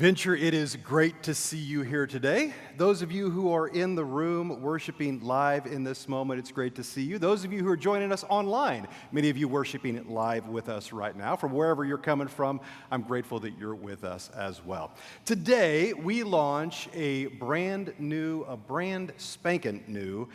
Venture, it is great to see you here today. Those of you who are in the room worshiping live in this moment, it's great to see you. Those of you who are joining us online, many of you worshiping live with us right now, from wherever you're coming from, I'm grateful that you're with us as well. Today, we launch a brand spanking new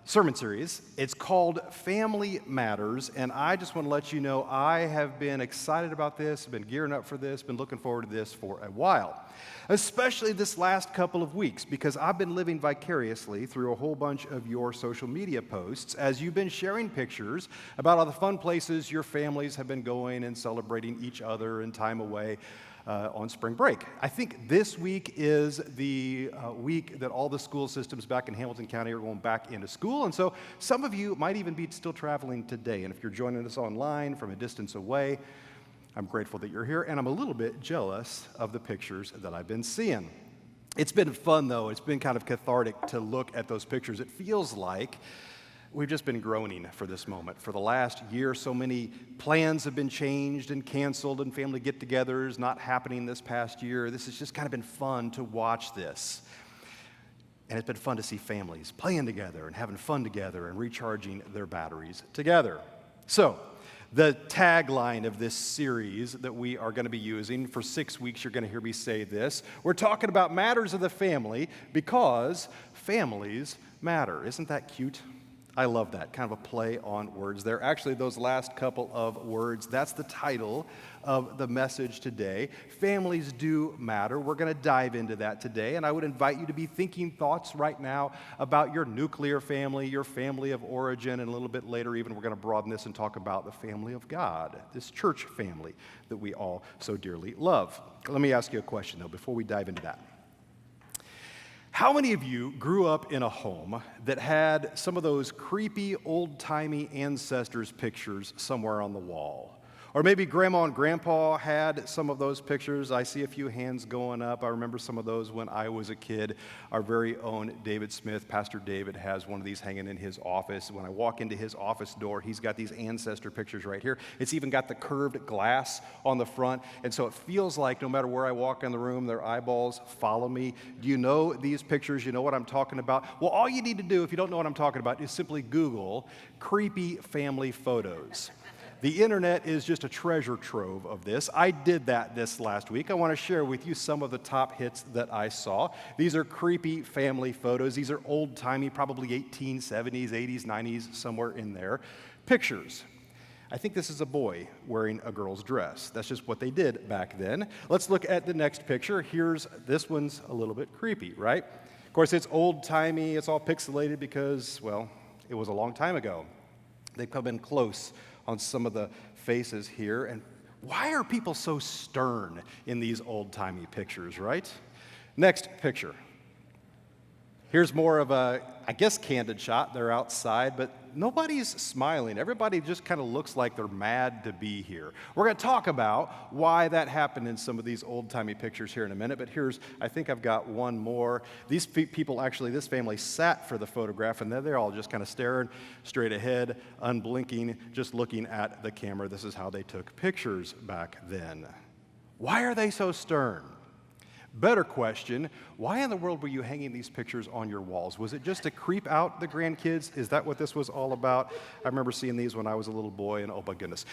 sermon series. It's called Family Matters, and I just want to let you know I have been excited about this, been gearing up for this, been looking forward to this for a while, especially this last couple of weeks, because I've been living vicariously through a whole bunch of your social media posts as you've been sharing pictures about all the fun places your families have been going and celebrating each other and time away on spring break. I think this week is the week that all the school systems back in Hamilton County are going back into school, and so some of you might even be still traveling today, and if you're joining us online from a distance away, I'm grateful that you're here, and I'm a little bit jealous of the pictures that I've been seeing. It's been fun, though. It's been kind of cathartic to look at those pictures. It feels like we've just been groaning for this moment. For the last year, so many plans have been changed and canceled, and family get-togethers not happening this past year. This has just kind of been fun to watch this. And it's been fun to see families playing together and having fun together and recharging their batteries together. So, the tagline of this series that we are going to be using for 6 weeks, you're going to hear me say this. We're talking about matters of the family because families matter. Isn't that cute? I love that, kind of a play on words there. Actually, those last couple of words, that's the title of the message today. Families do matter. We're going to dive into that today, and I would invite you to be thinking thoughts right now about your nuclear family, your family of origin, and a little bit later even we're going to broaden this and talk about the family of God, this church family that we all so dearly love. Let me ask you a question, though, before we dive into that. How many of you grew up in a home that had some of those creepy, old-timey ancestors' pictures somewhere on the wall? Or maybe grandma and grandpa had some of those pictures. I see a few hands going up. I remember some of those when I was a kid. Our very own David Smith, Pastor David, has one of these hanging in his office. When I walk into his office door, he's got these ancestor pictures right here. It's even got the curved glass on the front. And so it feels like no matter where I walk in the room, their eyeballs follow me. Do you know these pictures? You know what I'm talking about? Well, all you need to do, if you don't know what I'm talking about, is simply Google creepy family photos. The internet is just a treasure trove of this. I did that this last week. I want to share with you some of the top hits that I saw. These are creepy family photos. These are old-timey, probably 1870s, 80s, 90s, somewhere in there. Pictures. I think this is a boy wearing a girl's dress. That's just what they did back then. Let's look at the next picture. This one's a little bit creepy, right? Of course, it's old-timey. It's all pixelated because, well, it was a long time ago. They've come in close on some of the faces here. And why are people so stern in these old-timey pictures, right? Next picture. Here's more of a, I guess, candid shot. They're outside, but nobody's smiling. Everybody just kind of looks like they're mad to be here. We're going to talk about why that happened in some of these old-timey pictures here in a minute, but I think I've got one more. These people, actually, this family sat for the photograph, and they're all just kind of staring straight ahead, unblinking, just looking at the camera. This is how they took pictures back then. Why are they so stern? Better question, why in the world were you hanging these pictures on your walls? Was it just to creep out the grandkids? Is that what this was all about? I remember seeing these when I was a little boy, and oh my goodness.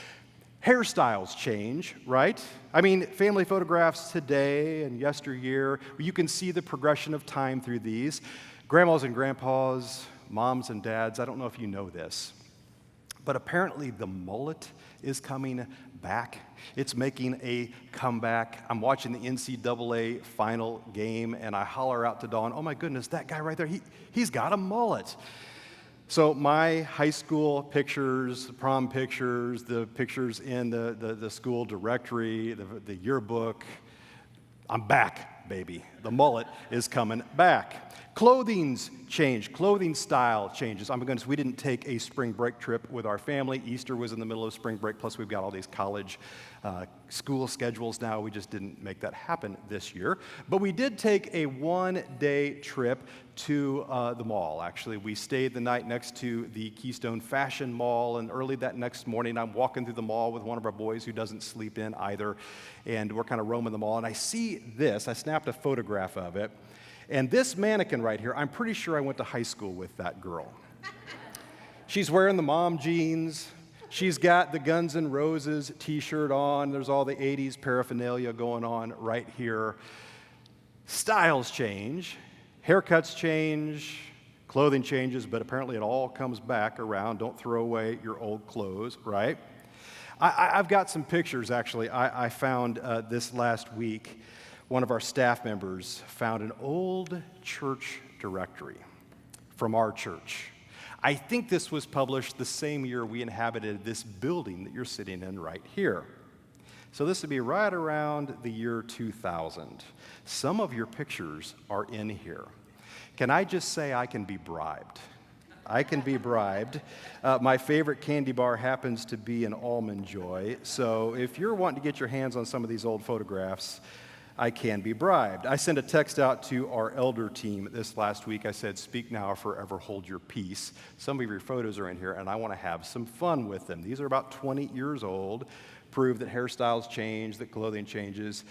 Hairstyles change, right? I mean, family photographs today and yesteryear, you can see the progression of time through these. Grandmas and grandpas, moms and dads, I don't know if you know this, but apparently the mullet is coming back. It's making a comeback. I'm watching the NCAA final game, and I holler out to Dawn, oh my goodness, that guy right there, he's got a mullet. So my high school pictures, prom pictures, the pictures in the school directory, the yearbook, I'm back, baby. The mullet is coming back. Clothing's changed. Clothing style changes. Oh my goodness, we didn't take a spring break trip with our family. Easter was in the middle of spring break, plus we've got all these college school schedules now, we just didn't make that happen this year. But we did take a one-day trip to the mall, actually. We stayed the night next to the Keystone Fashion Mall, and early that next morning, I'm walking through the mall with one of our boys who doesn't sleep in either, and we're kind of roaming the mall, and I see this. I snapped a photograph of it, and this mannequin right here, I'm pretty sure I went to high school with that girl. She's wearing the mom jeans. She's got the Guns N' Roses t-shirt on. There's all the 80s paraphernalia going on right here. Styles change, haircuts change, clothing changes, but apparently it all comes back around. Don't throw away your old clothes, right? I've got some pictures, actually. I found this last week. One of our staff members found an old church directory from our church. I think this was published the same year we inhabited this building that you're sitting in right here. So this would be right around the year 2000. Some of your pictures are in here. Can I just say I can be bribed? I can be bribed. My favorite candy bar happens to be an Almond Joy. So if you're wanting to get your hands on some of these old photographs, I can be bribed. I sent a text out to our elder team this last week. I said, speak now or forever hold your peace. Some of your photos are in here, and I want to have some fun with them. These are about 20 years old, prove that hairstyles change, that clothing changes.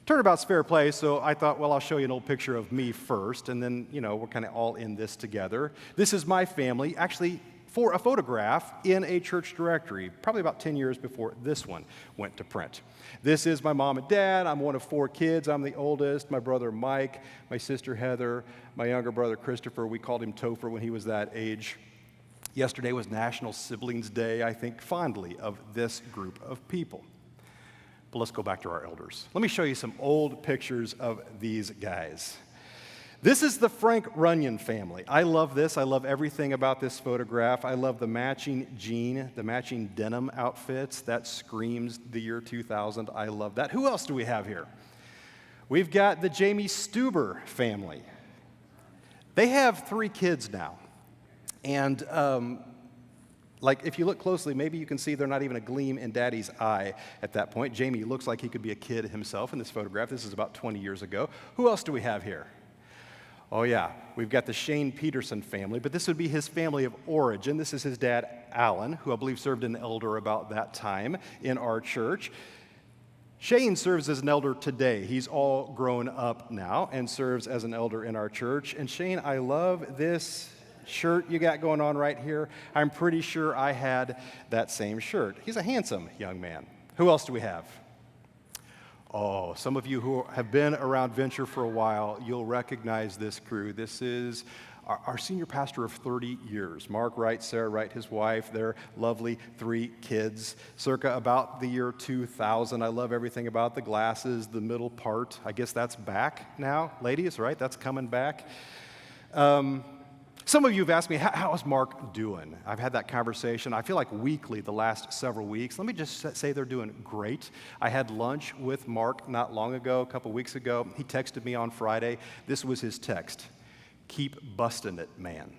Turnabout's fair play, so I thought, well, I'll show you an old picture of me first, and then, we're kind of all in this together. This is my family, actually, for a photograph in a church directory, probably about 10 years before this one went to print. This is my mom and dad. I'm one of 4 kids. I'm the oldest. My brother Mike, my sister Heather, my younger brother Christopher. We called him Topher when he was that age. Yesterday was National Siblings Day. I think fondly of this group of people. But let's go back to our elders. Let me show you some old pictures of these guys. This is the Frank Runyon family. I love this. I love everything about this photograph. I love the matching jean, the matching denim outfits. That screams the year 2000. I love that. Who else do we have here? We've got the Jamie Stuber family. They have 3 kids now. And if you look closely, maybe you can see they're not even a gleam in Daddy's eye at that point. Jamie looks like he could be a kid himself in this photograph. This is about 20 years ago. Who else do we have here? Oh yeah, we've got the Shane Peterson family, but this would be his family of origin. This is his dad, Alan, who I believe served an elder about that time in our church. Shane serves as an elder today. He's all grown up now and serves as an elder in our church. And Shane, I love this shirt you got going on right here. I'm pretty sure I had that same shirt. He's a handsome young man. Who else do we have? Oh, some of you who have been around Venture for a while, you'll recognize this crew. This is our senior pastor of 30 years, Mark Wright, Sarah Wright, his wife, their lovely 3 kids, circa about the year 2000. I love everything about the glasses, the middle part. I guess that's back now, ladies, right? That's coming back. Some of you have asked me, how is Mark doing? I've had that conversation, I feel like weekly the last several weeks. Let me just say they're doing great. I had lunch with Mark not long ago, a couple weeks ago. He texted me on Friday. This was his text: keep busting it, man.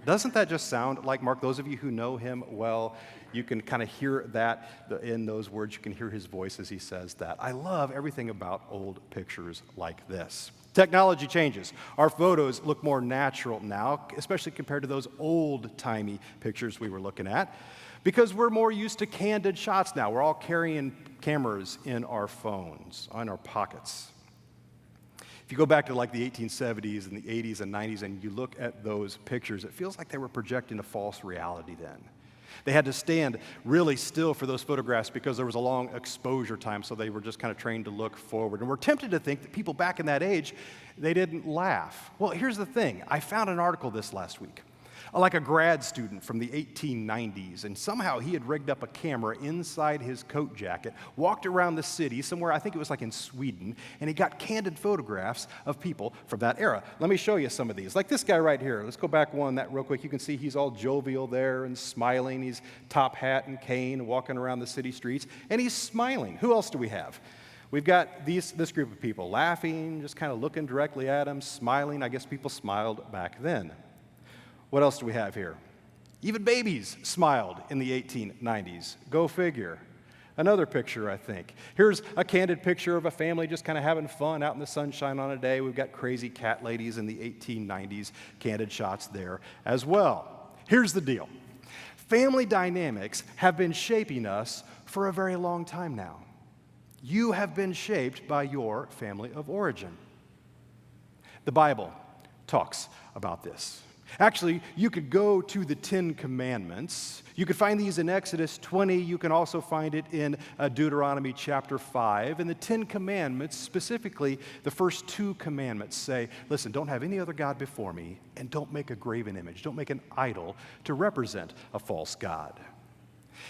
Doesn't that just sound like Mark? Those of you who know him well, you can kind of hear that in those words. You can hear his voice as he says that. I love everything about old pictures like this. Technology changes. Our photos look more natural now, especially compared to those old-timey pictures we were looking at, because we're more used to candid shots now. We're all carrying cameras in our phones, in our pockets. If you go back to like the 1870s and the 80s and 90s and you look at those pictures, it feels like they were projecting a false reality then. They had to stand really still for those photographs because there was a long exposure time, so they were just kind of trained to look forward. And we're tempted to think that people back in that age, they didn't laugh. Well, here's the thing. I found an article this last week, like a grad student from the 1890s, and somehow he had rigged up a camera inside his coat jacket, walked around the city somewhere, I think it was like in Sweden, and he got candid photographs of people from that era. Let me show you some of these. Like this guy right here. Let's go back one that real quick. You can see he's all jovial there and smiling. He's top hat and cane, walking around the city streets, and he's smiling. Who else do we have? We've got this group of people laughing, just kind of looking directly at him, smiling. I guess people smiled back then. What else do we have here? Even babies smiled in the 1890s. Go figure. Another picture, I think. Here's a candid picture of a family just kind of having fun out in the sunshine on a day. We've got crazy cat ladies in the 1890s, candid shots there as well. Here's the deal. Family dynamics have been shaping us for a very long time now. You have been shaped by your family of origin. The Bible talks about this. Actually, you could go to the 10 Commandments. You could find these in Exodus 20. You can also find it in Deuteronomy chapter 5. And the 10 Commandments, specifically the first 2 commandments, say, listen, don't have any other God before me, and don't make a graven image. Don't make an idol to represent a false god.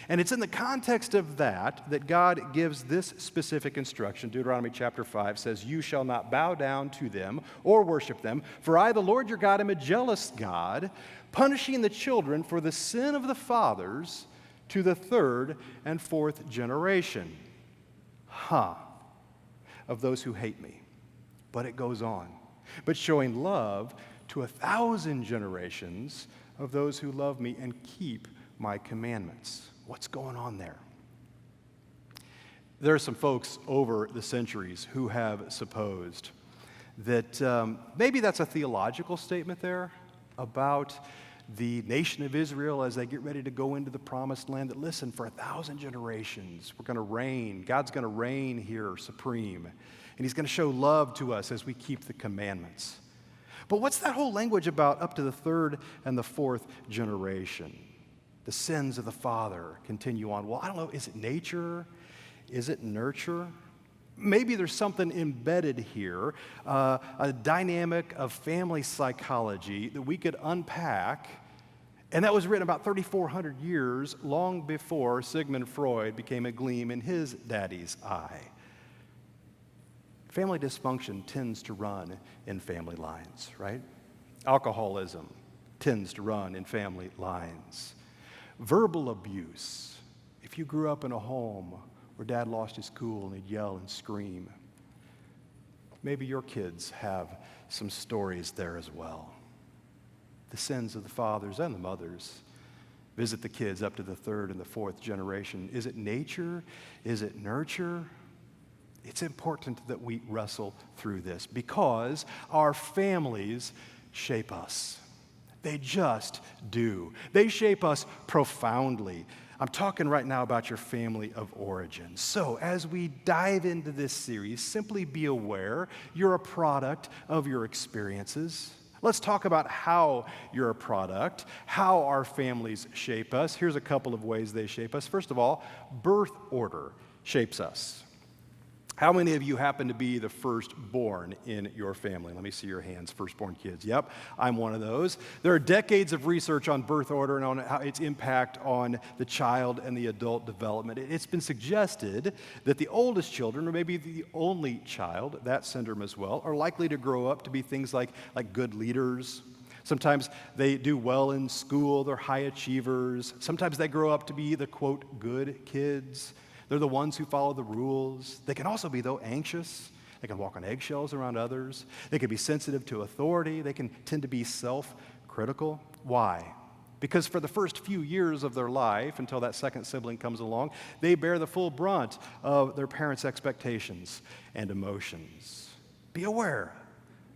And it's in the context of that God gives this specific instruction. Deuteronomy chapter 5 says, you shall not bow down to them or worship them, for I, the Lord your God, am a jealous God, punishing the children for the sin of the fathers to the 3rd and 4th generation. Of those who hate me. But it goes on. But showing love to 1,000 generations of those who love me and keep my commandments. What's going on there? There are some folks over the centuries who have supposed that maybe that's a theological statement there about the nation of Israel as they get ready to go into the promised land, that listen, for 1,000 generations, we're going to reign. God's going to reign here supreme. And he's going to show love to us as we keep the commandments. But what's that whole language about up to the 3rd and the 4th generation? The sins of the father continue on. Well, I don't know, is it nature? Is it nurture? Maybe there's something embedded here, a dynamic of family psychology that we could unpack, and that was written about 3,400 years, long before Sigmund Freud became a gleam in his daddy's eye. Family dysfunction tends to run in family lines, right? Alcoholism tends to run in family lines. Verbal abuse. If you grew up in a home where dad lost his cool and he'd yell and scream, maybe your kids have some stories there as well. The sins of the fathers and the mothers visit the kids up to the 3rd and the 4th generation. Is it nature? Is it nurture? It's important that we wrestle through this because our families shape us. They just do. They shape us profoundly. I'm talking right now about your family of origin. So as we dive into this series, simply be aware you're a product of your experiences. Let's talk about how you're a product, how our families shape us. Here's a couple of ways they shape us. First of all, birth order shapes us. How many of you happen to be the firstborn in your family? Let me see your hands, firstborn kids. Yep, I'm one of those. There are decades of research on birth order and on how its impact on the child and the adult development. It's been suggested that the oldest children, or maybe the only child, that syndrome as well, are likely to grow up to be things like good leaders. Sometimes they do well in school, they're high achievers. Sometimes they grow up to be the, quote, good kids. They're the ones who follow the rules. They can also be, though, anxious. They can walk on eggshells around others. They can be sensitive to authority. They can tend to be self-critical. Why? Because for the first few years of their life, until that second sibling comes along, they bear the full brunt of their parents' expectations and emotions. Be aware,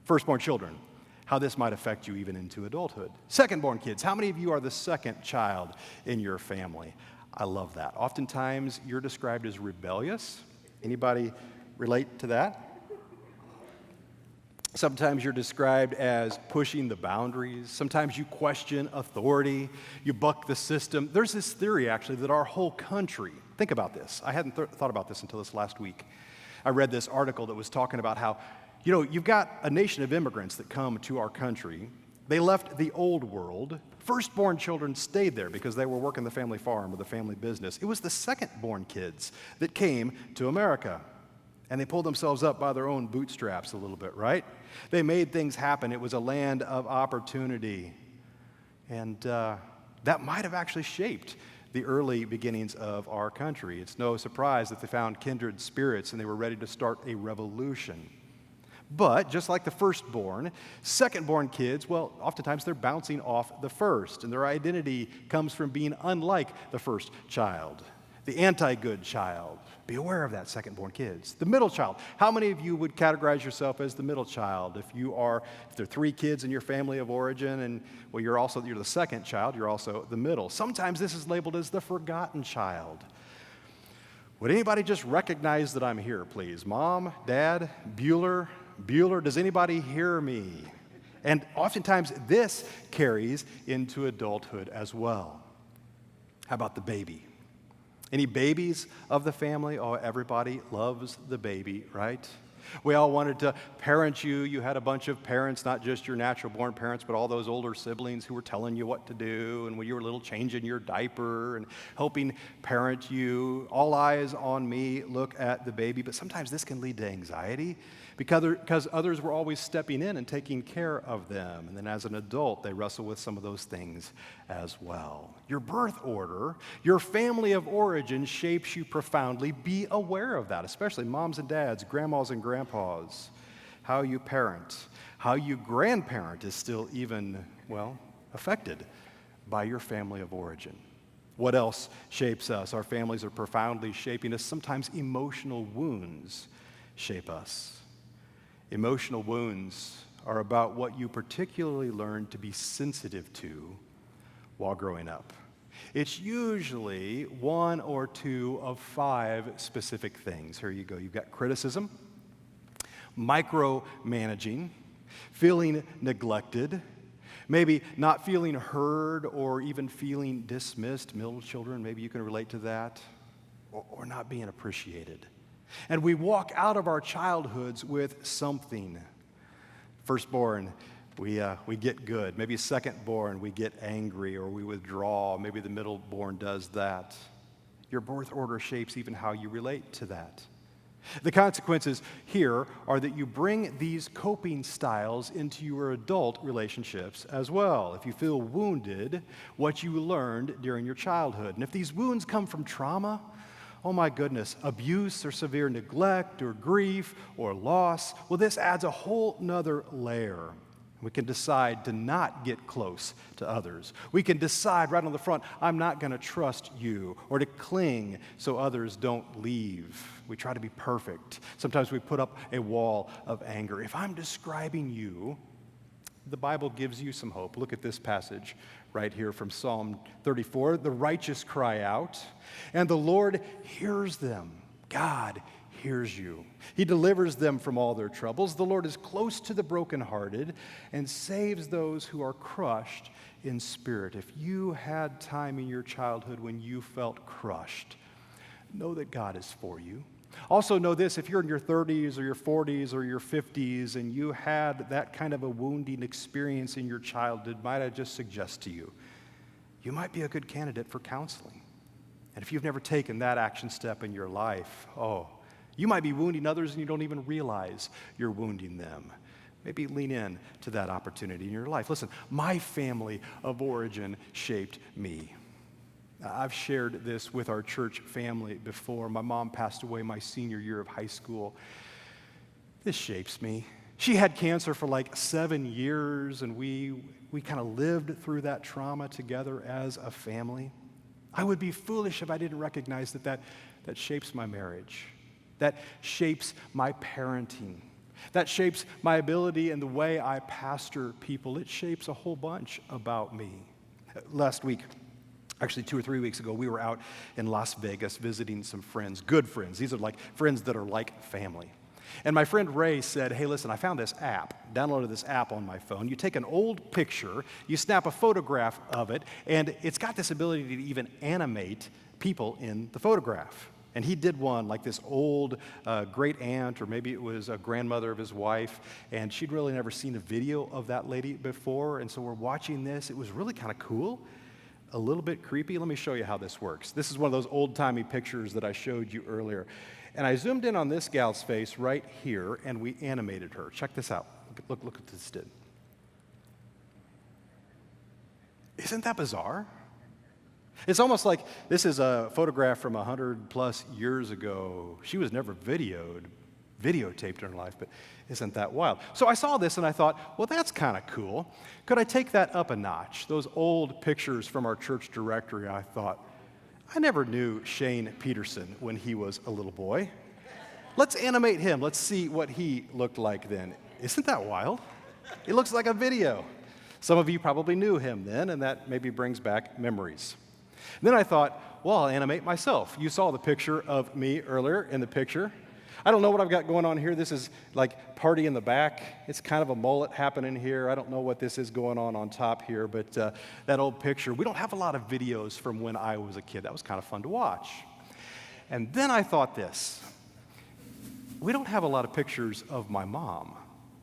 firstborn children, how this might affect you even into adulthood. Secondborn kids, how many of you are the second child in your family? I love that. Oftentimes, you're described as rebellious. Anybody relate to that? Sometimes you're described as pushing the boundaries. Sometimes you question authority. You buck the system. There's this theory, actually, that our whole country, think about this. I hadn't thought about this until this last week. I read this article that was talking about how, you've got a nation of immigrants that come to our country. They left the old world. Firstborn children stayed there because they were working the family farm or the family business. It was the secondborn kids that came to America. And they pulled themselves up by their own bootstraps a little bit, right? They made things happen. It was a land of opportunity. And that might have actually shaped the early beginnings of our country. It's no surprise that they found kindred spirits and they were ready to start a revolution. But just like the firstborn, secondborn kids, well, oftentimes they're bouncing off the first, and their identity comes from being unlike the first child. the anti-good child. Be aware of that, second-born kids. The middle child. How many of you would categorize yourself as the middle child? If there are 3 kids in your family of origin, and well, you're the second child, you're also the middle. Sometimes this is labeled as the forgotten child. Would anybody just recognize that I'm here, please? Mom, Dad, Bueller, does anybody hear me? And oftentimes this carries into adulthood as well. How about the baby? Any babies of the family? Oh, everybody loves the baby, right? We all wanted to parent you. You had a bunch of parents, not just your natural-born parents, but all those older siblings who were telling you what to do, and when you were little, changing your diaper and helping parent you. All eyes on me, look at the baby. But sometimes this can lead to anxiety because others were always stepping in and taking care of them. And then as an adult, they wrestle with some of those things as well. Your birth order, your family of origin shapes you profoundly. Be aware of that, especially moms and dads, grandmas and grandpas. How you parent, how you grandparent is still even, affected by your family of origin. What else shapes us? Our families are profoundly shaping us. Sometimes emotional wounds shape us. Emotional wounds are about what you particularly learned to be sensitive to while growing up. It's usually 1 or 2 of 5 specific things. Here you go. You've got criticism, micromanaging, feeling neglected, maybe not feeling heard or even feeling dismissed. Middle children, maybe you can relate to that, or not being appreciated. And we walk out of our childhoods with something. Firstborn, we get good. Maybe secondborn, we get angry or we withdraw. Maybe the middleborn does that. Your birth order shapes even how you relate to that. The consequences here are that you bring these coping styles into your adult relationships as well. If you feel wounded, what you learned during your childhood. And if these wounds come from trauma, oh my goodness, abuse or severe neglect or grief or loss, well, this adds a whole nother layer. We can decide to not get close to others. We can decide right on the front, I'm not going to trust you, or to cling so others don't leave. We try to be perfect. Sometimes we put up a wall of anger. If I'm describing you, the Bible gives you some hope. Look at this passage right here from Psalm 34. The righteous cry out, and the Lord hears them. God hears you. He delivers them from all their troubles. The Lord is close to the brokenhearted and saves those who are crushed in spirit. If you had time in your childhood when you felt crushed, know that God is for you. Also know this, if you're in your 30s or your 40s or your 50s and you had that kind of a wounding experience in your childhood, might I just suggest to you, you might be a good candidate for counseling. And if you've never taken that action step in your life, you might be wounding others and you don't even realize you're wounding them. Maybe lean in to that opportunity in your life. Listen, my family of origin shaped me. I've shared this with our church family before. My mom passed away my senior year of high school. This shapes me. She had cancer for like 7 years, and we kind of lived through that trauma together as a family. I would be foolish if I didn't recognize that shapes my marriage. That shapes my parenting. That shapes my ability and the way I pastor people. It shapes a whole bunch about me. Last week, actually 2 or 3 weeks ago, we were out in Las Vegas visiting some friends, good friends. These are like friends that are like family. And my friend Ray said, hey, listen, I found this app, downloaded this app on my phone. You take an old picture, you snap a photograph of it, and it's got this ability to even animate people in the photograph. And he did one like this old great aunt, or maybe it was a grandmother of his wife, and she'd really never seen a video of that lady before. And so we're watching this. It was really kind of cool, a little bit creepy. Let me show you how this works. This is one of those old-timey pictures that I showed you earlier. And I zoomed in on this gal's face right here, and we animated her. Check this out. Look what this did. Isn't that bizarre? It's almost like this is a photograph from 100+ years ago. She was never videotaped in her life, but isn't that wild? So I saw this and I thought, well, that's kind of cool. Could I take that up a notch? Those old pictures from our church directory, I thought, I never knew Shane Peterson when he was a little boy. Let's animate him. Let's see what he looked like then. Isn't that wild? It looks like a video. Some of you probably knew him then, and that maybe brings back memories. Then I thought, well, I'll animate myself. You saw the picture of me earlier in the picture. I don't know what I've got going on here. This is like party in the back. It's kind of a mullet happening here. I don't know what this is going on top here, but that old picture, we don't have a lot of videos from when I was a kid. That was kind of fun to watch. And then I thought this. We don't have a lot of pictures of my mom.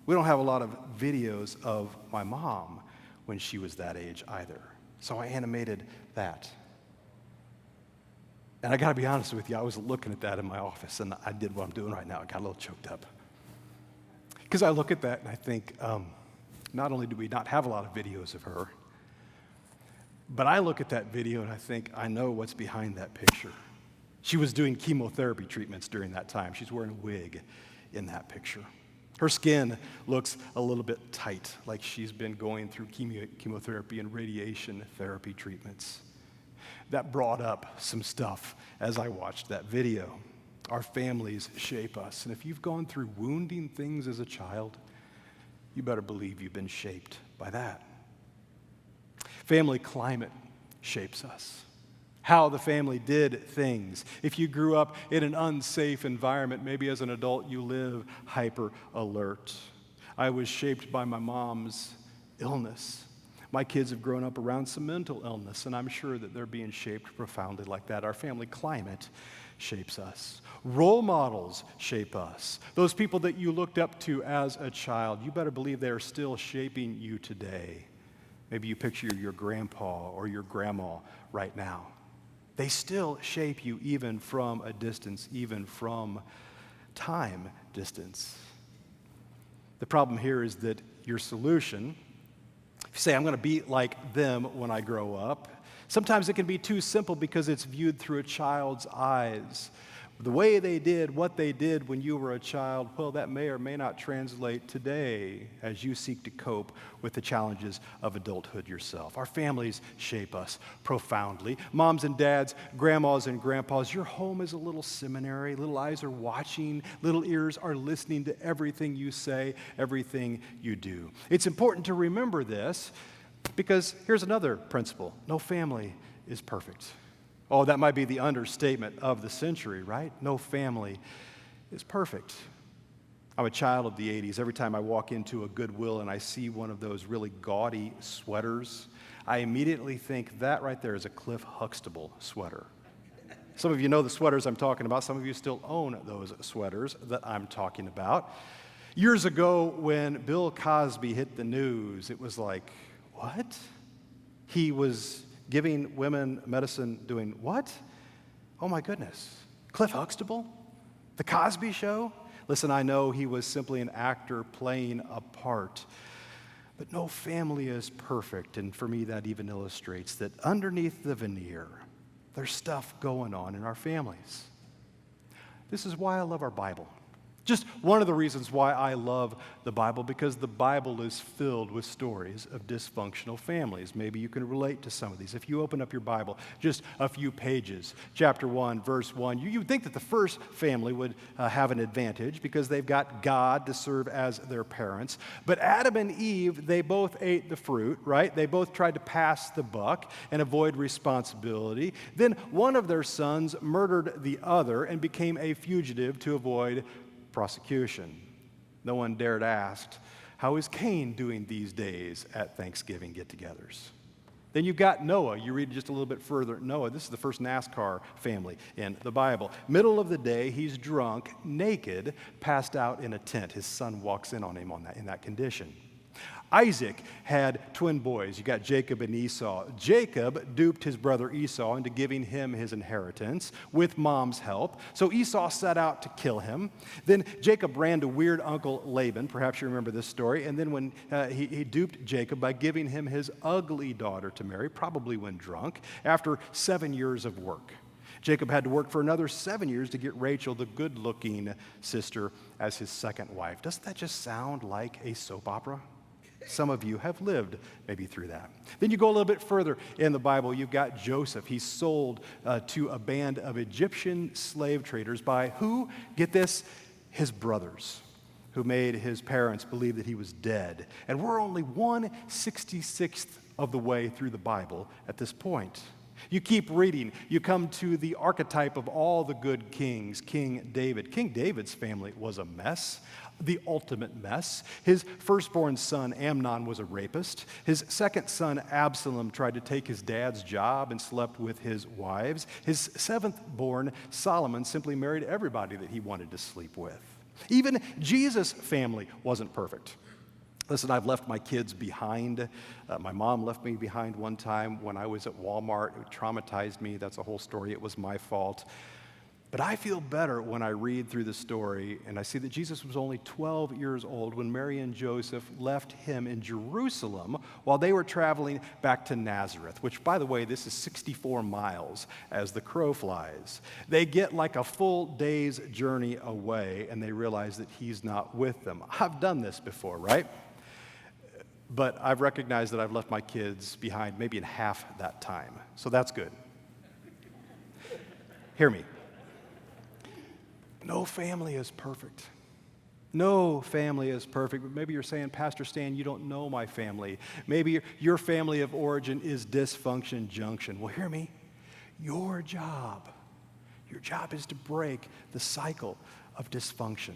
We don't have a lot of videos of my mom when she was that age either. So I animated that. And I got to be honest with you, I was looking at that in my office, and I did what I'm doing right now. I got a little choked up. Because I look at that and I think, not only do we not have a lot of videos of her, but I look at that video and I think, I know what's behind that picture. She was doing chemotherapy treatments during that time. She's wearing a wig in that picture. Her skin looks a little bit tight, like she's been going through chemotherapy and radiation therapy treatments. That brought up some stuff as I watched that video. Our families shape us, and if you've gone through wounding things as a child, you better believe you've been shaped by that. Family climate shapes us. How the family did things. If you grew up in an unsafe environment, maybe as an adult you live hyper alert. I was shaped by my mom's illness. My kids have grown up around some mental illness, and I'm sure that they're being shaped profoundly like that. Our family climate shapes us. Role models shape us. Those people that you looked up to as a child, you better believe they are still shaping you today. Maybe you picture your grandpa or your grandma right now. They still shape you even from a distance, even from time distance. The problem here is that your solution, if you say, I'm going to be like them when I grow up, sometimes it can be too simple because it's viewed through a child's eyes. The way they did what they did when you were a child, well, that may or may not translate today as you seek to cope with the challenges of adulthood yourself. Our families shape us profoundly. Moms and dads, grandmas and grandpas, your home is a little seminary. Little eyes are watching, little ears are listening to everything you say, everything you do. It's important to remember this because here's another principle. No family is perfect. Oh, that might be the understatement of the century, right? No family is perfect. I'm a child of the 80s. Every time I walk into a Goodwill and I see one of those really gaudy sweaters, I immediately think that right there is a Cliff Huxtable sweater. Some of you know the sweaters I'm talking about. Some of you still own those sweaters that I'm talking about. Years ago, when Bill Cosby hit the news, it was like, what? He was giving women medicine, doing what? Oh my goodness. Cliff Huxtable? The Cosby Show? Listen, I know he was simply an actor playing a part, but no family is perfect, and for me that even illustrates that underneath the veneer, there's stuff going on in our families. This is why I love our Bible. Just one of the reasons why I love the Bible, because the Bible is filled with stories of dysfunctional families. Maybe you can relate to some of these. If you open up your Bible, just a few pages, chapter 1, verse 1, you would think that the first family would have an advantage because they've got God to serve as their parents. But Adam and Eve, they both ate the fruit, right? They both tried to pass the buck and avoid responsibility. Then one of their sons murdered the other and became a fugitive to avoid prosecution. No one dared ask, how is Cain doing these days at Thanksgiving get-togethers? Then you've got Noah. You read just a little bit further. Noah, this is the first NASCAR family in the Bible. Middle of the day, he's drunk, naked, passed out in a tent. His son walks in on him in that condition. Isaac had twin boys. You got Jacob and Esau. Jacob duped his brother Esau into giving him his inheritance with mom's help. So Esau set out to kill him. Then Jacob ran to weird Uncle Laban. Perhaps you remember this story. And then when he duped Jacob by giving him his ugly daughter to marry, probably when drunk, after 7 years of work. Jacob had to work for another 7 years to get Rachel, the good-looking sister, as his second wife. Doesn't that just sound like a soap opera? Some of you have lived maybe through that. Then you go a little bit further in the Bible, you've got Joseph. He's sold to a band of Egyptian slave traders by who? Get this, his brothers, who made his parents believe that he was dead. And we're only 1/66th of the way through the Bible at this point. You keep reading, you come to the archetype of all the good kings, King David. King David's family was a mess, the ultimate mess. His firstborn son, Amnon, was a rapist. His second son, Absalom, tried to take his dad's job and slept with his wives. His seventh-born, Solomon, simply married everybody that he wanted to sleep with. Even Jesus' family wasn't perfect. Listen, I've left my kids behind. My mom left me behind one time when I was at Walmart. It traumatized me. That's a whole story. It was my fault. But I feel better when I read through the story and I see that Jesus was only 12 years old when Mary and Joseph left him in Jerusalem while they were traveling back to Nazareth, which, by the way, this is 64 miles as the crow flies. They get like a full day's journey away and they realize that he's not with them. I've done this before, right? But I've recognized that I've left my kids behind maybe in half that time. So that's good. Hear me. No family is perfect. No family is perfect. But maybe you're saying, Pastor Stan, you don't know my family. Maybe your family of origin is dysfunction junction. Well, hear me. Your job is to break the cycle of dysfunction.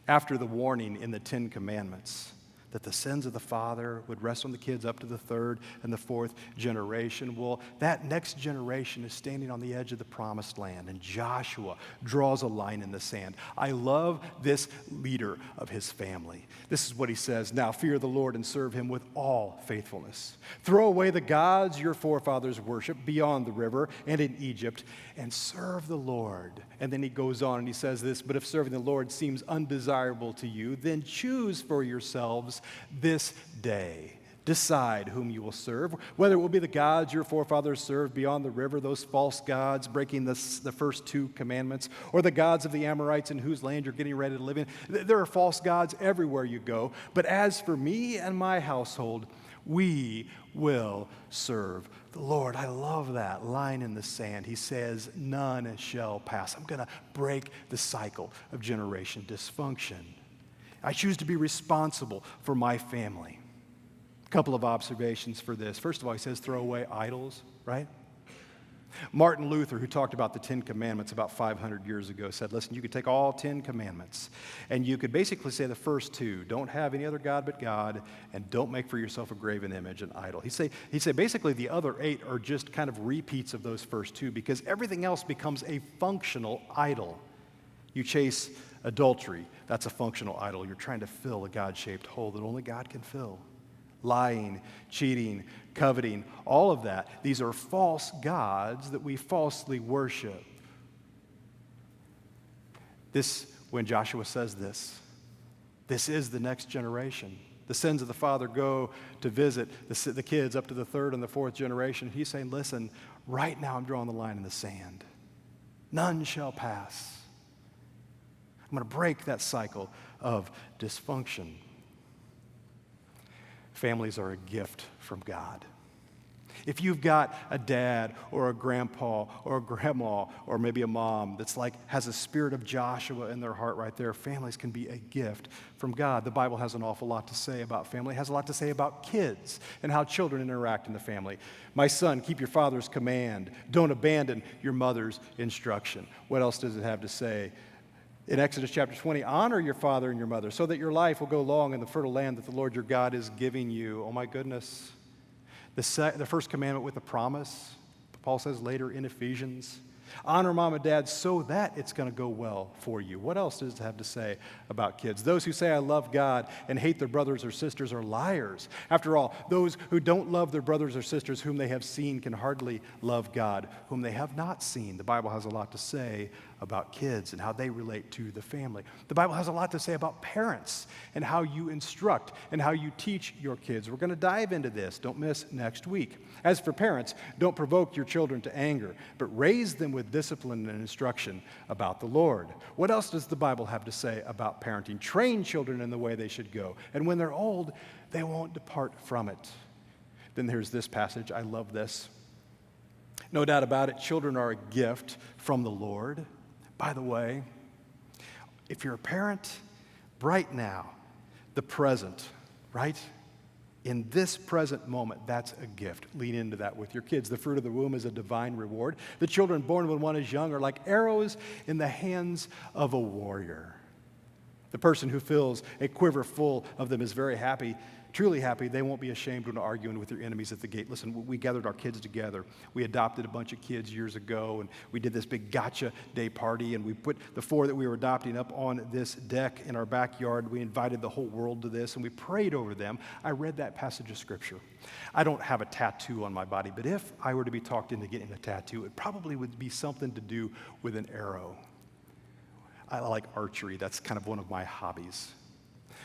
After the warning in the 10 Commandments that the sins of the father would rest on the kids up to the third and the fourth generation. Well, that next generation is standing on the edge of the promised land, and Joshua draws a line in the sand. I love this leader of his family. This is what he says, "Now fear the Lord and serve him with all faithfulness. Throw away the gods your forefathers worshiped beyond the river and in Egypt, and serve the Lord." And then he goes on and he says this, "But if serving the Lord seems undesirable to you, then choose for yourselves this day. Decide whom you will serve, whether it will be the gods your forefathers served beyond the river, those false gods breaking the first 2 commandments, or the gods of the Amorites in whose land you're getting ready to live in. There are false gods everywhere you go. But as for me and my household, we will serve the Lord." I love that line in the sand. He says, none shall pass. I'm going to break the cycle of generation dysfunction. I choose to be responsible for my family. A couple of observations for this. First of all, he says throw away idols, right? Martin Luther, who talked about the 10 Commandments about 500 years ago, said, listen, you could take all 10 commandments and you could basically say the first 2, don't have any other God but God, and don't make for yourself a graven image, an idol. He'd say basically the other 8 are just kind of repeats of those first 2 because everything else becomes a functional idol. You chase adultery, that's a functional idol. You're trying to fill a God-shaped hole that only God can fill. Lying, cheating, coveting, all of that. These are false gods that we falsely worship. When Joshua says this is the next generation. The sins of the father go to visit the kids up to the 3rd and the 4th generation. He's saying, listen, right now I'm drawing the line in the sand. None shall pass. I'm going to break that cycle of dysfunction. Families are a gift from God. If you've got a dad or a grandpa or a grandma or maybe a mom that's has a spirit of Joshua in their heart right there, families can be a gift from God. The Bible has an awful lot to say about family. It has a lot to say about kids and how children interact in the family. My son, keep your father's command. Don't abandon your mother's instruction. What else does it have to say? In Exodus chapter 20, honor your father and your mother so that your life will go long in the fertile land that the Lord your God is giving you. Oh my goodness. The first commandment with a promise, Paul says later in Ephesians. Honor mom and dad so that it's going to go well for you. What else does it have to say about kids? Those who say, I love God and hate their brothers or sisters are liars. After all, those who don't love their brothers or sisters whom they have seen can hardly love God, whom they have not seen. The Bible has a lot to say about kids and how they relate to the family. The Bible has a lot to say about parents and how you instruct and how you teach your kids. We're going to dive into this. Don't miss next week. As for parents, don't provoke your children to anger, but raise them with discipline and instruction about the Lord. What else does the Bible have to say about parenting? Train children in the way they should go, and when they're old, they won't depart from it. Then there's this passage. I love this. No doubt about it, children are a gift from the Lord. By the way, if you're a parent, right now, the present, right? In this present moment, that's a gift. Lean into that with your kids. The fruit of the womb is a divine reward. The children born when one is young are like arrows in the hands of a warrior. The person who fills a quiver full of them is very happy, truly happy. They won't be ashamed when arguing with their enemies at the gate. Listen, we gathered our kids together. We adopted a bunch of kids years ago, and we did this big gotcha day party, and we put the 4 that we were adopting up on this deck in our backyard. We invited the whole world to this, and we prayed over them. I read that passage of Scripture. I don't have a tattoo on my body, but if I were to be talked into getting a tattoo, it probably would be something to do with an arrow. I like archery. That's kind of one of my hobbies.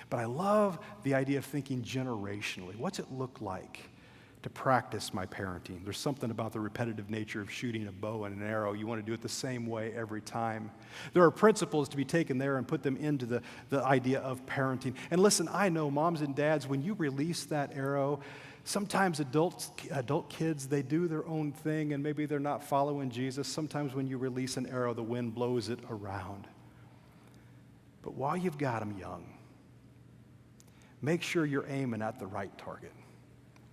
But I love the idea of thinking generationally. What's it look like to practice my parenting? There's something about the repetitive nature of shooting a bow and an arrow. You want to do it the same way every time. There are principles to be taken there and put them into the idea of parenting. And listen, I know moms and dads, when you release that arrow, sometimes adult kids, they do their own thing and maybe they're not following Jesus. Sometimes when you release an arrow, the wind blows it around. But while you've got them young, make sure you're aiming at the right target.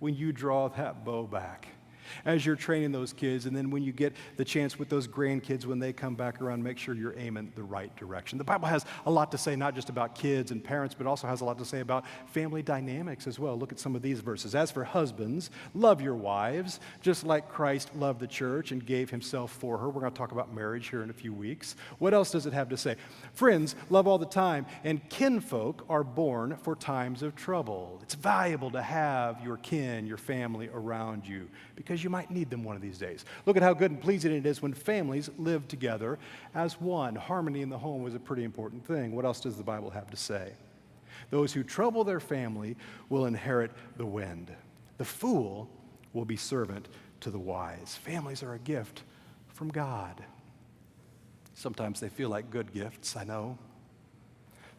When you draw that bow back, as you're training those kids, and then when you get the chance with those grandkids when they come back around, make sure you're aiming the right direction. The Bible has a lot to say, not just about kids and parents, but also has a lot to say about family dynamics as well. Look at some of these verses. As for husbands, love your wives, just like Christ loved the church and gave himself for her. We're going to talk about marriage here in a few weeks. What else does it have to say? Friends, love all the time, and kinfolk are born for times of trouble. It's valuable to have your kin, your family around you, because you might need them one of these days. Look at how good and pleasing it is when families live together as one. Harmony in the home is a pretty important thing. What else does the Bible have to say? Those who trouble their family will inherit the wind. The fool will be servant to the wise. Families are a gift from God. Sometimes they feel like good gifts, I know.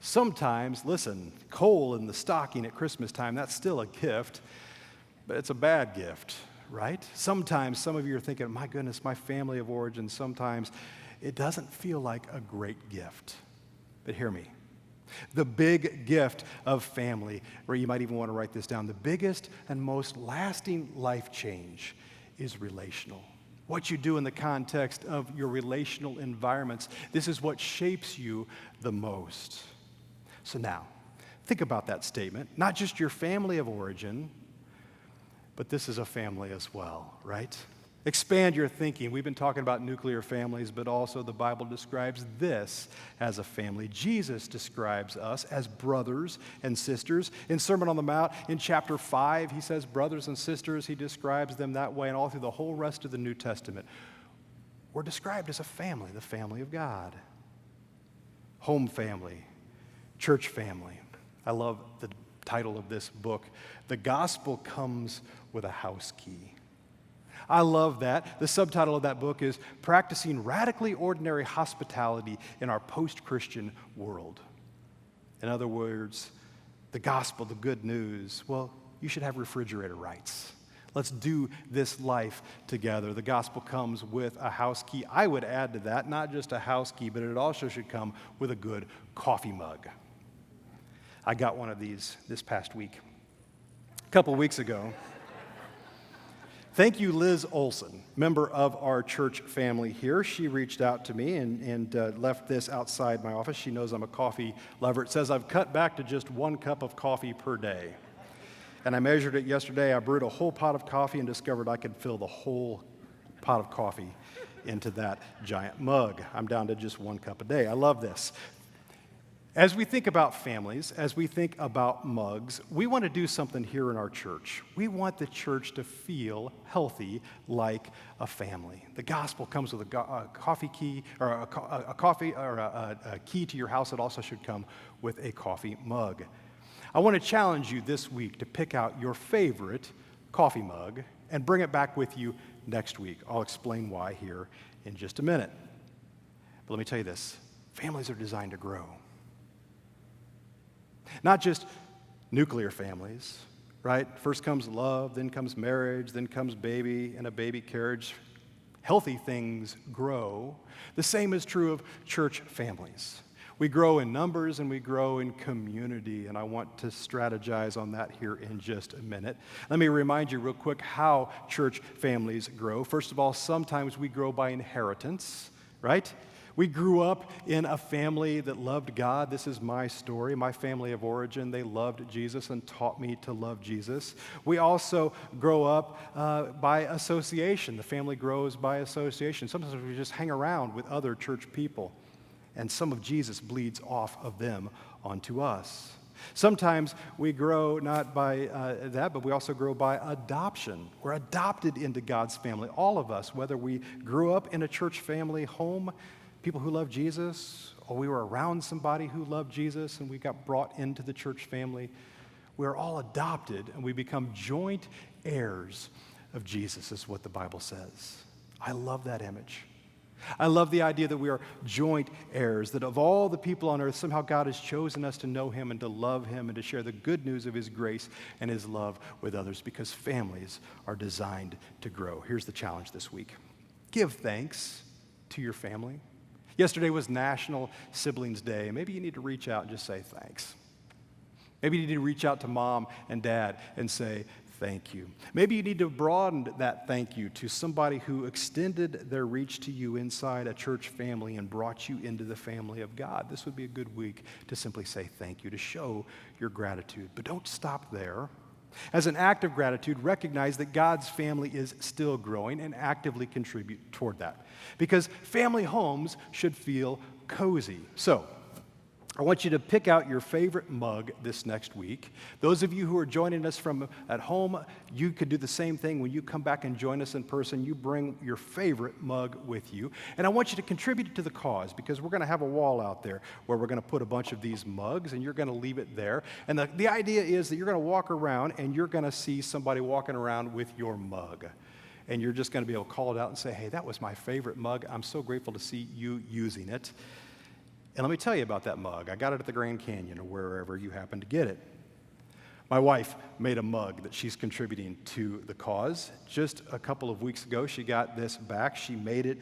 Sometimes, listen, coal in the stocking at Christmas time, that's still a gift, but it's a bad gift. Right? Sometimes some of you are thinking, my goodness, my family of origin, sometimes it doesn't feel like a great gift. But hear me. The big gift of family, where you might even want to write this down, the biggest and most lasting life change is relational. What you do in the context of your relational environments, this is what shapes you the most. So now, think about that statement. Not just your family of origin, but this is a family as well, right? Expand your thinking. We've been talking about nuclear families, but also the Bible describes this as a family. Jesus describes us as brothers and sisters. In Sermon on the Mount, in chapter 5, he says brothers and sisters. He describes them that way, and all through the whole rest of the New Testament. We're described as a family, the family of God. Home family, church family. I love the title of this book, The Gospel Comes with a House Key. I love that. The subtitle of that book is Practicing Radically Ordinary Hospitality in Our Post-Christian World. In other words, the gospel, the good news, well, you should have refrigerator rights. Let's do this life together. The gospel comes with a house key. I would add to that, not just a house key, but it also should come with a good coffee mug. I got one of these this past week. A couple weeks ago. Thank you, Liz Olson, member of our church family here. She reached out to me and left this outside my office. She knows I'm a coffee lover. It says I've cut back to just 1 cup of coffee per day. And I measured it yesterday. I brewed a whole pot of coffee and discovered I could fill the whole pot of coffee into that giant mug. I'm down to just 1 cup a day. I love this. As we think about families, as we think about mugs, we want to do something here in our church. We want the church to feel healthy like a family. The gospel comes with a coffee key, or a key to your house. It also should come with a coffee mug. I want to challenge you this week to pick out your favorite coffee mug and bring it back with you next week. I'll explain why here in just a minute. But let me tell you this, families are designed to grow. Not just nuclear families, right? First comes love, then comes marriage, then comes baby and a baby carriage. Healthy things grow. The same is true of church families. We grow in numbers and we grow in community, and I want to strategize on that here in just a minute. Let me remind you real quick how church families grow. First of all, sometimes we grow by inheritance, right? We grew up in a family that loved God. This is my story, my family of origin. They loved Jesus and taught me to love Jesus. We also grow up by association. The family grows by association. Sometimes we just hang around with other church people, and some of Jesus bleeds off of them onto us. Sometimes we grow not by that, but we also grow by adoption. We're adopted into God's family, all of us, whether we grew up in a church family home, people who love Jesus, or we were around somebody who loved Jesus and we got brought into the church family. We're all adopted and we become joint heirs of Jesus, is what the Bible says. I love that image. I love the idea that we are joint heirs, that of all the people on earth, somehow God has chosen us to know him and to love him and to share the good news of his grace and his love with others, because families are designed to grow. Here's the challenge this week. Give thanks to your family. Yesterday was National Siblings Day. Maybe you need to reach out and just say thanks. Maybe you need to reach out to mom and dad and say thank you. Maybe you need to broaden that thank you to somebody who extended their reach to you inside a church family and brought you into the family of God. This would be a good week to simply say thank you, to show your gratitude. But don't stop there. As an act of gratitude, recognize that God's family is still growing and actively contribute toward that. Because family homes should feel cozy. So, I want you to pick out your favorite mug this next week. Those of you who are joining us from at home, you could do the same thing. When you come back and join us in person, you bring your favorite mug with you. And I want you to contribute to the cause, because we're going to have a wall out there where we're going to put a bunch of these mugs, and you're going to leave it there. And the idea is that you're going to walk around and you're going to see somebody walking around with your mug. And you're just going to be able to call it out and say, hey, that was my favorite mug. I'm so grateful to see you using it. And let me tell you about that mug. I got it at the Grand Canyon or wherever you happen to get it. My wife made a mug that she's contributing to the cause. Just a couple of weeks ago, she got this back. She made it.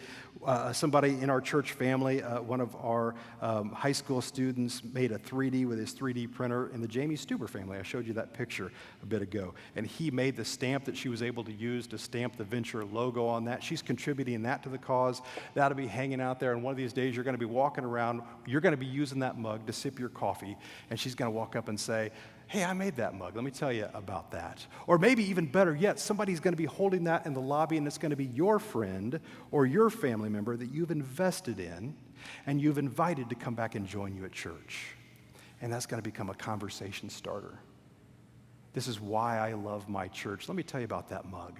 Somebody in our church family, one of our high school students, made a 3D with his 3D printer in the Jamie Stuber family. I showed you that picture a bit ago. And he made the stamp that she was able to use to stamp the Venture logo on that. She's contributing that to the cause. That'll be hanging out there. And one of these days, you're going to be walking around. You're going to be using that mug to sip your coffee. And she's going to walk up and say, hey, I made that mug. Let me tell you about that. Or maybe even better yet, somebody's going to be holding that in the lobby, and it's going to be your friend or your family member that you've invested in and you've invited to come back and join you at church. And that's going to become a conversation starter. This is why I love my church. Let me tell you about that mug.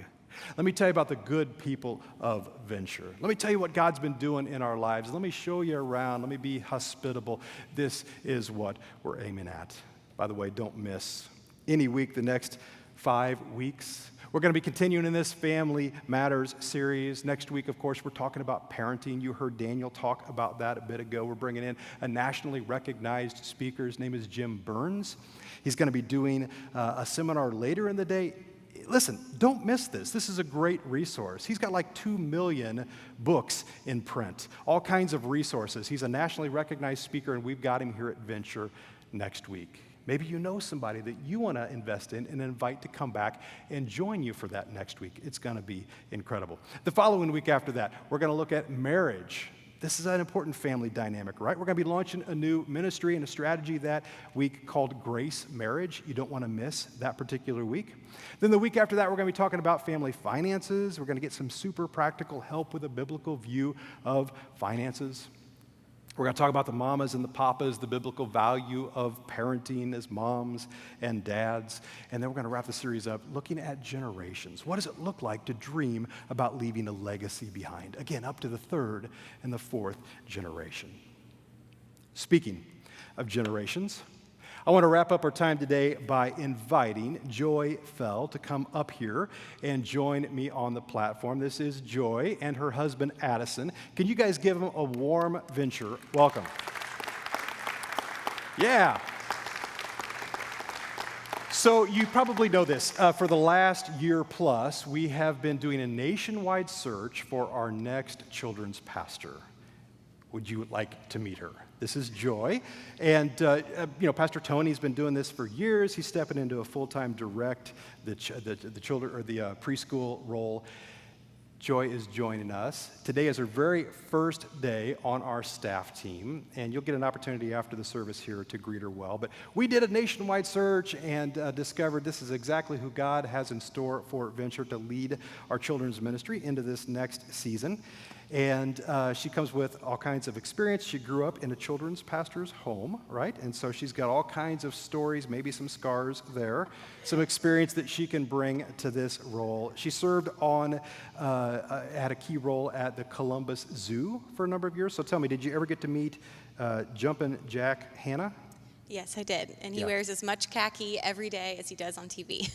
Let me tell you about the good people of Venture. Let me tell you what God's been doing in our lives. Let me show you around. Let me be hospitable. This is what we're aiming at. By the way, don't miss any week the next 5 weeks. We're going to be continuing in this Family Matters series. Next week, of course, we're talking about parenting. You heard Daniel talk about that a bit ago. We're bringing in a nationally recognized speaker. His name is Jim Burns. He's going to be doing a seminar later in the day. Listen, don't miss this. This is a great resource. He's got like 2 million books in print, all kinds of resources. He's a nationally recognized speaker, and we've got him here at Venture next week. Maybe you know somebody that you want to invest in and invite to come back and join you for that next week. It's going to be incredible. The following week after that, we're going to look at marriage. This is an important family dynamic, right? We're going to be launching a new ministry and a strategy that week called Grace Marriage. You don't want to miss that particular week. Then the week after that, we're going to be talking about family finances. We're going to get some super practical help with a biblical view of finances. We're going to talk about the mamas and the papas, the biblical value of parenting as moms and dads. And then we're going to wrap the series up looking at generations. What does it look like to dream about leaving a legacy behind? Again, up to the third and the fourth generation. Speaking of generations, I want to wrap up our time today by inviting Joy Fell to come up here and join me on the platform. This is Joy and her husband, Addison. Can you guys give them a warm venture welcome? Yeah. So you probably know this. For the last year plus, we have been doing a nationwide search for our next children's pastor. Would you like to meet her? This is Joy, and Pastor Tony's been doing this for years. He's stepping into a full-time direct the children or the preschool role. Joy is joining us. Today is her very first day on our staff team, and you'll get an opportunity after the service here to greet her well. But we did a nationwide search and discovered this is exactly who God has in store for Venture to lead our children's ministry into this next season. And she comes with all kinds of experience. She grew up in a children's pastor's home, right? And so she's got all kinds of stories, maybe some scars there, some experience that she can bring to this role. She served had a key role at the Columbus Zoo for a number of years. So tell me, did you ever get to meet Jumpin' Jack Hanna? Yes, I did. And he wears as much khaki every day as he does on TV.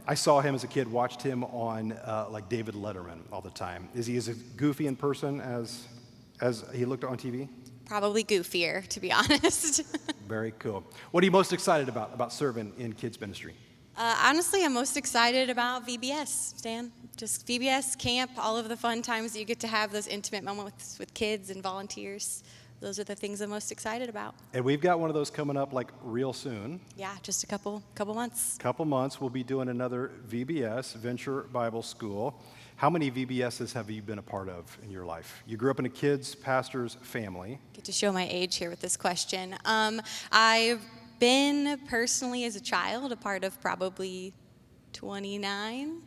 I saw him as a kid, watched him on like David Letterman all the time. Is he as goofy in person as he looked on TV? Probably goofier, to be honest. Very cool. What are you most excited about serving in kids ministry? Honestly, I'm most excited about VBS, Stan. Just VBS, camp, all of the fun times that you get to have, those intimate moments with kids and volunteers. Those are the things I'm most excited about. And we've got one of those coming up like real soon. Yeah, just a couple months. Couple months, we'll be doing another VBS, Venture Bible School. How many VBSs have you been a part of in your life? You grew up in a kids pastor's family. Get to show my age here with this question. I've been personally as a child a part of probably 29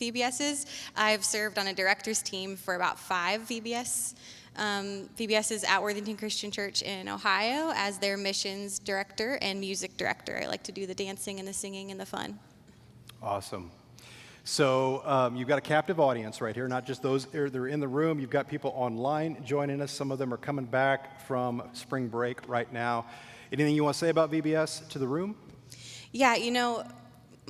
VBSs. I've served on a director's team for about 5 VBS. VBS is at Worthington Christian Church in Ohio as their missions director and music director. I like to do the dancing and the singing and the fun. Awesome. So you've got a captive audience right here, not just those that are in the room. You've got people online joining us. Some of them are coming back from spring break right now. Anything you want to say about VBS to the room? Yeah,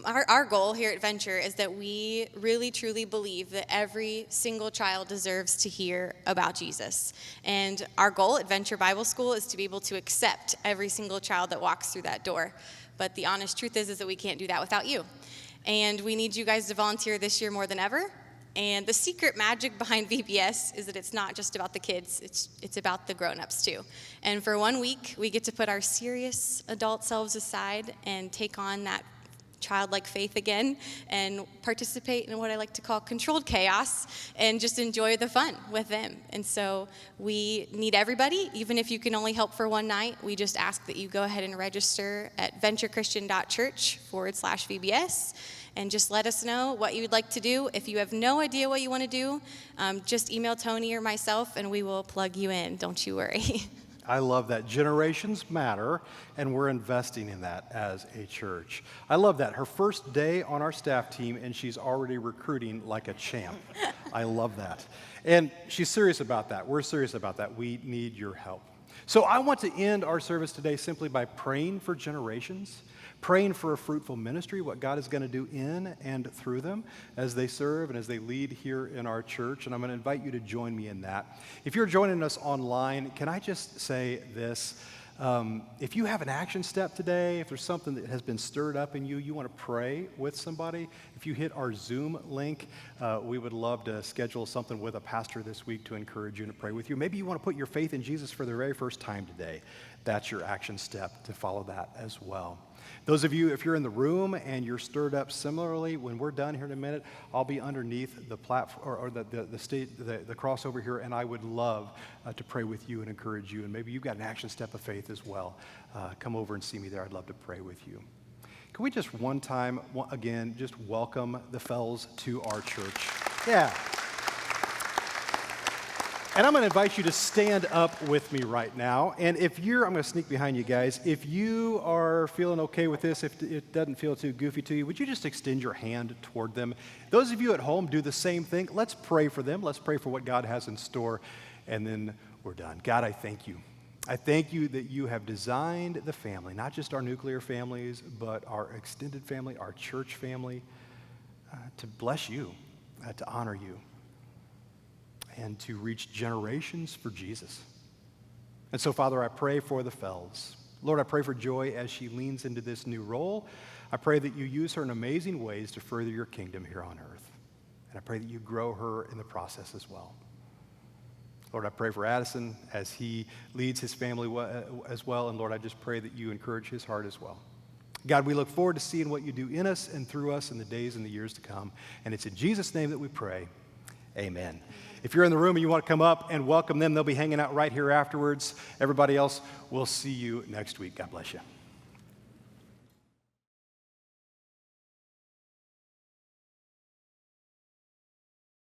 our goal here at Venture is that we really truly believe that every single child deserves to hear about Jesus. And our goal at Venture Bible School is to be able to accept every single child that walks through that door. But the honest truth is that we can't do that without you. And we need you guys to volunteer this year more than ever. And the secret magic behind VBS is that it's not just about the kids, it's about the grown-ups too. And for 1 week, we get to put our serious adult selves aside and take on that childlike faith again and participate in what I like to call controlled chaos and just enjoy the fun with them. And so we need everybody, even if you can only help for one night. We just ask that you go ahead and register at venturechristian.church /VBS and just let us know what you would like to do. If you have no idea what you want to do, just email Tony or myself and we will plug you in. Don't you worry. I love that. Generations matter, and we're investing in that as a church. I love that. Her first day on our staff team, and she's already recruiting like a champ. I love that. And she's serious about that. We're serious about that. We need your help. So I want to end our service today simply by praying for generations, praying for a fruitful ministry, what God is going to do in and through them as they serve and as they lead here in our church. And I'm going to invite you to join me in that. If you're joining us online, can I just say this? If you have an action step today, if there's something that has been stirred up in you, you want to pray with somebody, if you hit our Zoom link, we would love to schedule something with a pastor this week to encourage you and to pray with you. Maybe you want to put your faith in Jesus for the very first time today. That's your action step to follow that as well. Those of you, if you're in the room and you're stirred up similarly, when we're done here in a minute, I'll be underneath the platform or the cross over here, and I would love to pray with you and encourage you. And maybe you've got an action step of faith as well. Come over and see me there. I'd love to pray with you. Can we just one time, again, just welcome the Fells to our church? Yeah. And I'm going to invite you to stand up with me right now. And I'm going to sneak behind you guys. If you are feeling okay with this, if it doesn't feel too goofy to you, would you just extend your hand toward them? Those of you at home, do the same thing. Let's pray for them. Let's pray for what God has in store. And then we're done. God, I thank you. I thank you that you have designed the family, not just our nuclear families, but our extended family, our church family, to bless you, to honor you, and to reach generations for Jesus. And so, Father, I pray for the Felds. Lord, I pray for Joy as she leans into this new role. I pray that you use her in amazing ways to further your kingdom here on earth. And I pray that you grow her in the process as well. Lord, I pray for Addison as he leads his family as well. And Lord, I just pray that you encourage his heart as well. God, we look forward to seeing what you do in us and through us in the days and the years to come. And it's in Jesus' name that we pray. Amen. If you're in the room and you want to come up and welcome them, they'll be hanging out right here afterwards. Everybody else, we'll see you next week. God bless you.